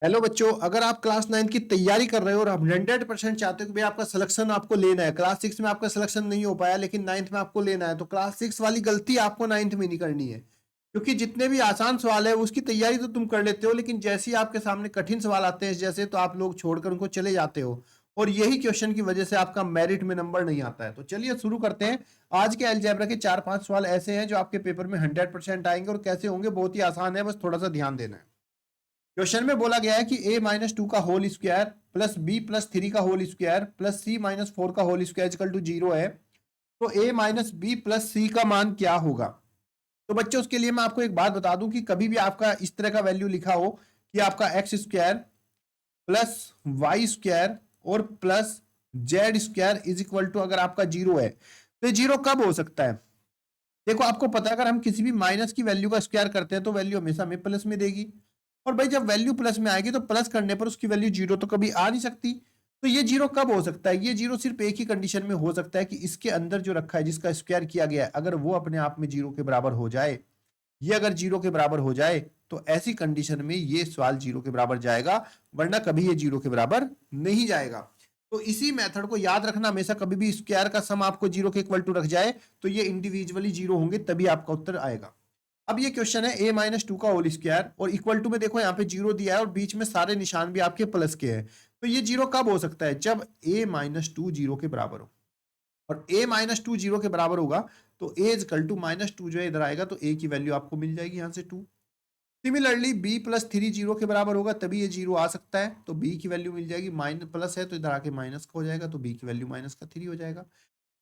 Hello बच्चों, अगर आप क्लास 9 की तैयारी कर रहे हो और आप 100% चाहते हो कि भाई आपका सिलेक्शन आपको लेना है। क्लास 6 में आपका सिलेक्शन नहीं हो पाया लेकिन 9th में आपको लेना है, तो क्लास 6 वाली गलती आपको 9th में नहीं करनी है। क्योंकि जितने भी आसान सवाल है उसकी तैयारी तो तुम कर लेते हो, लेकिन जैसे ही आपके सामने कठिन सवाल आते हैं जैसे, तो आप लोग छोड़कर उनको चले जाते हो और यही क्वेश्चन की वजह से आपका मेरिट में नंबर नहीं आता है। तो चलिए शुरू करते हैं। आज के अलजेब्रा के 4-5 सवाल ऐसे हैं जो आपके पेपर में 100% आएंगे और कैसे होंगे बहुत ही आसान है, बस थोड़ा सा ध्यान देना है। क्वेश्चन में बोला गया है कि a-2 का होल स्क्वायर प्लस b+3 का होल स्क्वायर प्लस c-4 का होल स्क्वायर इक्वल टू 0 है। तो a-b+c का मान क्या होगा? तो बच्चों उसके लिए मैं आपको एक बात बता दूं कि कभी भी आपका इस तरह का वैल्यू लिखा हो कि आपका x square plus y square और plus z square is equal to अगर आपका 0 है, तो ये 0 कब हो सकता है? देखो आपको पता है अगर हम किसी भी माइनस की वैल्यू का स्क्वायर करते हैं तो वैल्यू हमेशा हमें प्लस में देगी। और भाई जब वैल्यू प्लस में आएगी तो प्लस करने पर उसकी वैल्यू 0 तो कभी आ नहीं सकती। तो ये 0 कब हो सकता है? ये 0 सिर्फ एक ही कंडीशन में हो सकता है कि इसके अंदर जो रखा है जिसका स्क्वायर किया गया है अगर वो अपने आप में 0 के बराबर हो जाए। ये अगर 0 के बराबर हो जाए तो ऐसी कंडीशन में ये सवाल 0 के बराबर जाएगा, वरना कभी ये 0 के बराबर नहीं जाएगा। तो इसी मेथड को याद रखना हमेशा, कभी भी स्क्वायर का सम आपको 0 के इक्वल टू रख जाए तो ये इंडिविजुअली 0 होंगे तभी आपका उत्तर आएगा। अब ये क्वेश्चन है a-2 का होल स्क्वायर और इक्वल टू में देखो यहाँ पे 0 दिया है और बीच में सारे निशान भी आपके प्लस के हैं। तो ये 0 कब हो सकता है? जब a-2 0 के बराबर हो। और a-2 0 के बराबर होगा तो a इक्वल टू -2 जो है इधर आएगा तो a की वैल्यू आपको मिल जाएगी यहाँ से 2। सिमिलरली b+3 0 के बराबर होगा तभी ये 0 आ सकता है, तो b की वैल्यू मिल जाएगी, माइनस प्लस है तो इधर आके माइनस का हो जाएगा तो b की वैल्यू -3 हो जाएगा।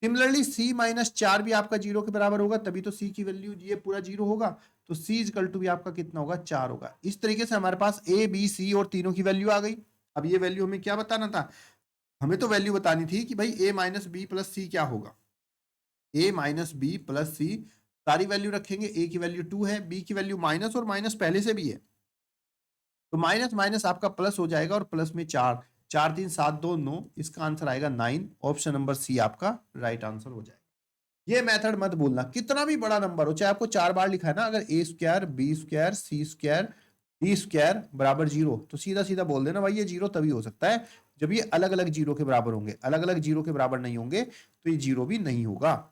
सिमिलरली c-4 भी आपका 0 के बराबर होगा तभी तो c की वैल्यू ये पूरा 0 होगा, तो c इक्वल टू भी आपका कितना होगा? 4 होगा। इस तरीके से हमारे पास a b c और तीनों की वैल्यू आ गई। अब ये वैल्यू हमें क्या बताना था? हमें तो वैल्यू बतानी थी कि भाई a-b+c क्या होगा। a-b+c सारी वैल्यू रखेंगे, a की वैल्यू 2 है, b की वैल्यू माइनस और माइनस पहले से भी है, तो माइनस माइनस आपका प्लस हो जाएगा और प्लस में 4, 4 3 7 2 9, इसका आंसर आएगा 9। ऑप्शन नंबर सी आपका राइट आंसर हो जाएगा। ये मेथड मत भूलना, कितना भी बड़ा नंबर हो, चाहे आपको 4 बार लिखा है ना, अगर a square B square C square D square बराबर 0 तो सीधा सीधा बोल देना भाई ये 0 तभी हो सकता है जब ये अलग अलग 0 के बराबर होंगे, अलग अलग 0 के बराबर नहीं होंगे तो ये 0 भी नहीं होगा।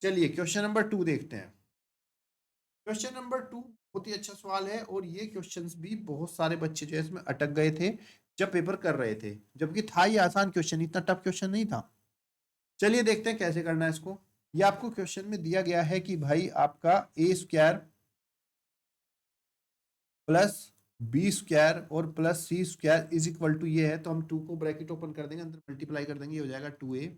चलिए क्वेश्चन नंबर 2 देखते हैं। क्वेश्चन नंबर 2 बहुत ही अच्छा सवाल है और ये क्वेश्चंस भी बहुत सारे बच्चे जो है इसमें अटक गए थे जब पेपर कर रहे थे, जबकि था ये आसान क्वेश्चन, इतना टफ क्वेश्चन नहीं था। चलिए देखते हैं कैसे करना है इसको। ये आपको क्वेश्चन में दिया गया है कि भाई आपका A square plus B square और plus C square is equal to ये है, तो हम 2 को ब्रैकेट ओपन कर देंगे, अंदर मल्टीप्लाई कर देंगे, ये हो जाएगा 2a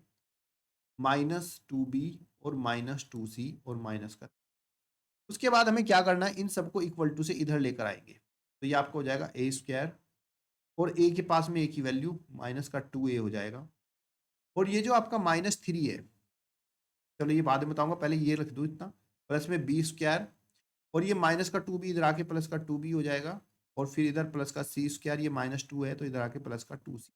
-2b और -2c और माइनस कर। उसके बाद हमें क्या करना है, इन सबको इक्वल टू से इधर लेकर आएंगे, तो ये आपको हो जाएगा ए स्क्वायर और ए के पास में ए की वैल्यू माइनस का 2a हो जाएगा। और ये जो आपका -3 है, चलो ये बाद में बताऊंगा, पहले ये रख दो इतना, प्लस में बी स्क्वायर और ये माइनस का 2b इधर आके प्लस का 2b हो जाएगा, और फिर इधर प्लस का सी स्क्वायर, ये -2 है तो इधर आके प्लस का 2c।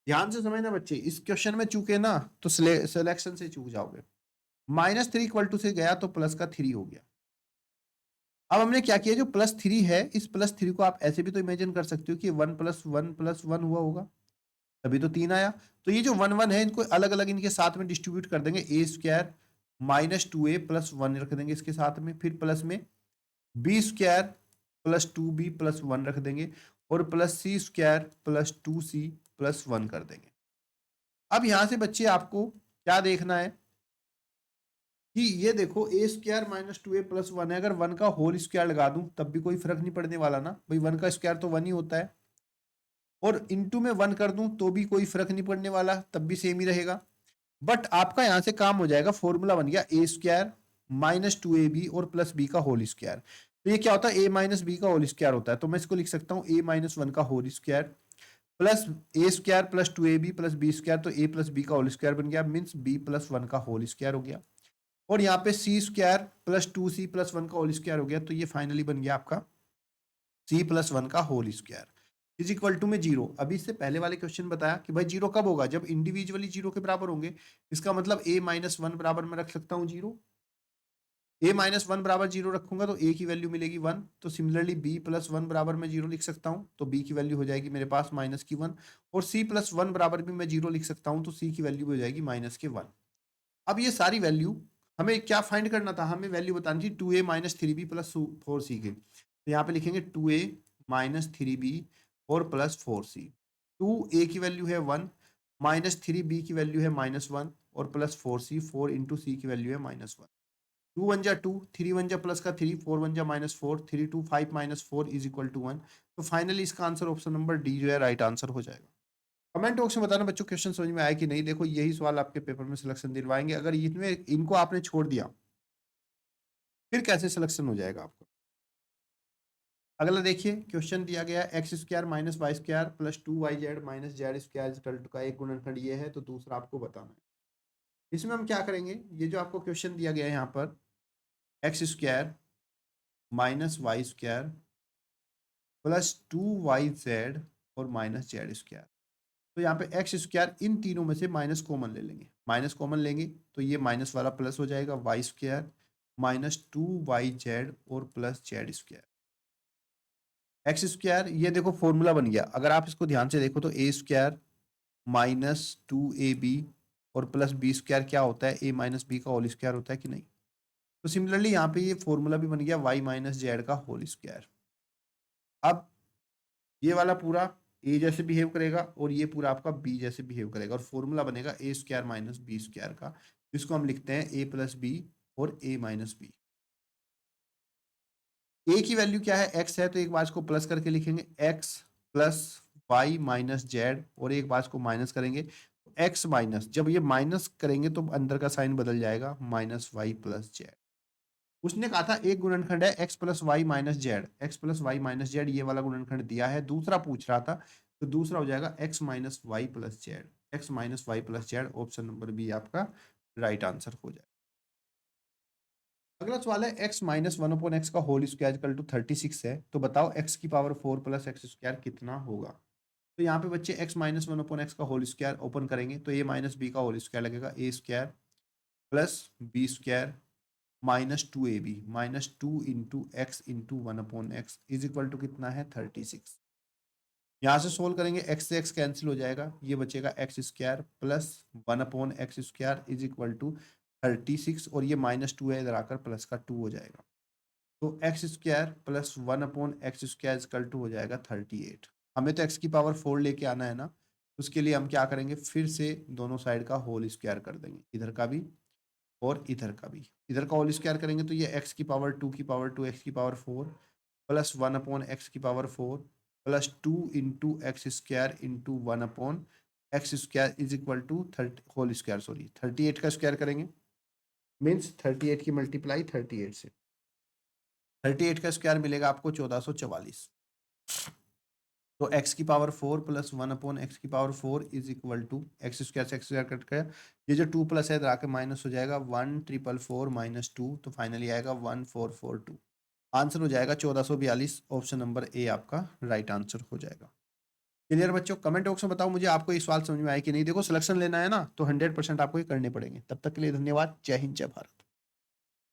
ध्यान से समझना बच्चे, इस क्वेश्चन में चूके ना तो सिलेक्शन से चूक जाओगे। -3 इक्वल टू से गया तो प्लस का 3 हो गया। अब हमने क्या किया, जो +3 है इस +3 को आप ऐसे भी तो इमेजिन कर सकते हो कि 1 + 1 + 1 हुआ होगा, तभी तो 3 आया। तो ये जो 1 1 है इनको अलग अलग इनके साथ में डिस्ट्रीब्यूट कर देंगे, ए स्क्वायर -2a + 1 रख देंगे इसके साथ में, फिर प्लस में बी स्क्वायर +2b + 1 रख देंगे और प्लस सी स्क्वायर +2c + 1 कर देंगे। अब यहां से बच्चे आपको क्या देखना है कि ये देखो ए स्क्वायर -2a + 1 है, अगर 1 का होल स्क्वायर लगा दूं तब भी कोई फर्क नहीं पड़ने वाला ना, भाई 1 का स्क्वायर तो 1 ही होता है, और इंटू में 1 कर दूं तो भी कोई फर्क नहीं पड़ने वाला, तब भी सेम ही रहेगा। बट आपका यहां से काम हो जाएगा, फॉर्मूला बन गया ए स्क्वायर -2ab और प्लस बी का होल स्क्वायर। तो ये क्या होता है, a - b का होल स्क्वायर होता है, तो मैं इसको लिख सकता हूँ a - 1 का होल स्क्वायर प्लस ए स्क्वायर +2ab + b स्क्वायर, तो a + b का होल स्क्वायर बन गया, मीन्स b + 1 का होल स्क्वायर हो गया। और यहाँ पे सी स्क्वायर +2c + 1 का होल स्क्वायर हो गया, तो ये फाइनली बन गया आपका c + 1 का whole square is equal to में 0। अभी इससे पहले वाले क्वेश्चन बताया कि भाई 0 कब होगा, जब इंडिविजुअली 0 के बराबर होंगे। इसका मतलब a - 1 बराबर मैं रख सकता हूँ 0, a माइनस वन बराबर 0 रखूंगा तो a की वैल्यू मिलेगी 1। तो सिमिलरली b प्लस वन बराबर मैं 0 लिख सकता हूँ, तो b की वैल्यू हो जाएगी मेरे पास माइनस की 1। और c प्लस वन बराबर भी मैं 0 लिख सकता हूँ, तो c की वैल्यू हो जाएगी माइनस के 1। अब ये सारी वैल्यू हमें क्या फाइंड करना था, हमें वैल्यू बतानी थी 2a minus three B plus 4c के। तो यहाँ पे लिखेंगे 2a माइनस थ्री बी और प्लस 4c। 2a की वैल्यू है 1, माइनस थ्री बी की वैल्यू है -1 और प्लस 4c, 4 इंटू सी की वैल्यू है -1। 2 वन जा 2, 3 वन जा प्लस का 3, 4 वन जा -4, 3 2 5 -4 इज इक्वल टू 1। तो फाइनली इसका आंसर ऑप्शन नंबर डी जो है राइट आंसर हो जाएगा। कमेंट बॉक्स में बताना बच्चों क्वेश्चन समझ में आया कि नहीं। देखो यही सवाल आपके पेपर में सिलेक्शन दिलवाएंगे, अगर इनमें इनको आपने छोड़ दिया फिर कैसे सिलेक्शन हो जाएगा आपको। अगला देखिए क्वेश्चन दिया गया X square minus Y square plus 2yz minus Z square का एक गुणनखंड ये है, तो दूसरा आपको बताना है। इसमें हम क्या करेंगे, ये जो आपको क्वेश्चन दिया गया है यहाँ पर X square minus Y square plus 2yz और माइनस जेड स्क्वायर, तो यहाँ पे एक्स स्क्वायर इन तीनों में से माइनस कॉमन ले लेंगे। माइनस कॉमन लेंगे तो ये माइनस वाला प्लस हो जाएगा, वाई स्क्वायर माइनस 2yz और plus z square. X square ये देखो फॉर्मूला बन गया, अगर आप इसको ध्यान से देखो तो ए स्क्वायर माइनस 2ab और प्लस बी स्क्वायर क्या होता है, ए माइनस बी का होल स्क्वायर होता है कि नहीं। तो सिमिलरली यहाँ पे ये फॉर्मूला भी बन गया वाई माइनस जेड का होल स्क्वायर। अब ये वाला पूरा ए जैसे बिहेव करेगा और ये पूरा आपका बी जैसे बिहेव करेगा, और फॉर्मूला बनेगा ए स्क्वायर माइनस बी स्क्वायर का, जिसको हम लिखते हैं ए प्लस बी और ए माइनस बी। ए की वैल्यू क्या है, एक्स है, तो एक बार इसको प्लस करके लिखेंगे X plus Y minus Z, और एक बार इसको माइनस करेंगे एक्स माइनस, जब ये माइनस करेंगे तो अंदर का साइन बदल जाएगा माइनस वाई प्लस जेड। उसने कहा था एक गुणनखंड है X plus Y minus Z, X plus Y minus Z ये वाला गुणनखंड दिया है, दूसरा पूछ रहा था, तो दूसरा हो जाएगा X minus Y plus Z, X minus Y plus Z, option number B आपका राइट आंसर हो जाएगा। अगला सवाल है X minus one upon x का होल स्क्वायर इक्वल टू 36 है, तो बताओ एक्स की पावर 4 प्लस एक्स स्क्वायर कितना होगा। तो यहाँ पे बच्चे x minus one upon x का होल स्क्वायर ओपन करेंगे तो ए माइनस बी का होल स्क्वायर लगेगा, a square plus B square -2ab -2 into x into one upon x is equal to कितना है 36। यहाँ से सोल्व करेंगे एक्स से एक्स कैंसिल हो जाएगा, ये बचेगा X square plus one upon x square is equal to 36, और ये -2 है इधर आकर प्लस का 2 हो जाएगा, तो X square plus one upon x square equal to हो जाएगा 38। हमें तो एक्स की पावर 4 लेके आना है ना, उसके लिए हम क्या करेंगे, फिर से दोनों साइड का होल स्क्वायर कर देंगे, इधर का भी और इधर का भी। इधर का होल स्क्वायर करेंगे तो ये एक्स की पावर 2 की पावर 2 एक्स की power 4 plus one upon x की power 4 plus 2 into x square into one upon x square is equal to whole square, sorry 38 का स्क्वायर करेंगे, मीन्स 38 की मल्टीप्लाई 38 से, 38 का स्क्वायर मिलेगा आपको 1444। तो एक्स की power 4 plus one upon x की power 4 is equal to x square से एक्स स्क्वायर कट कर, ये जो 2 प्लस है इधर आके माइनस हो जाएगा 1444 माइनस 2, तो फाइनली आएगा 1442। आंसर हो जाएगा 1442, ऑप्शन नंबर ए आपका राइट आंसर हो जाएगा। क्लियर बच्चों, कमेंट बॉक्स में बताओ मुझे आपको ये सवाल समझ में आया कि नहीं। देखो सिलेक्शन लेना है ना, तो 100% आपको ये करने पड़ेंगे। तब तक के लिए धन्यवाद, जय हिंद जय भारत।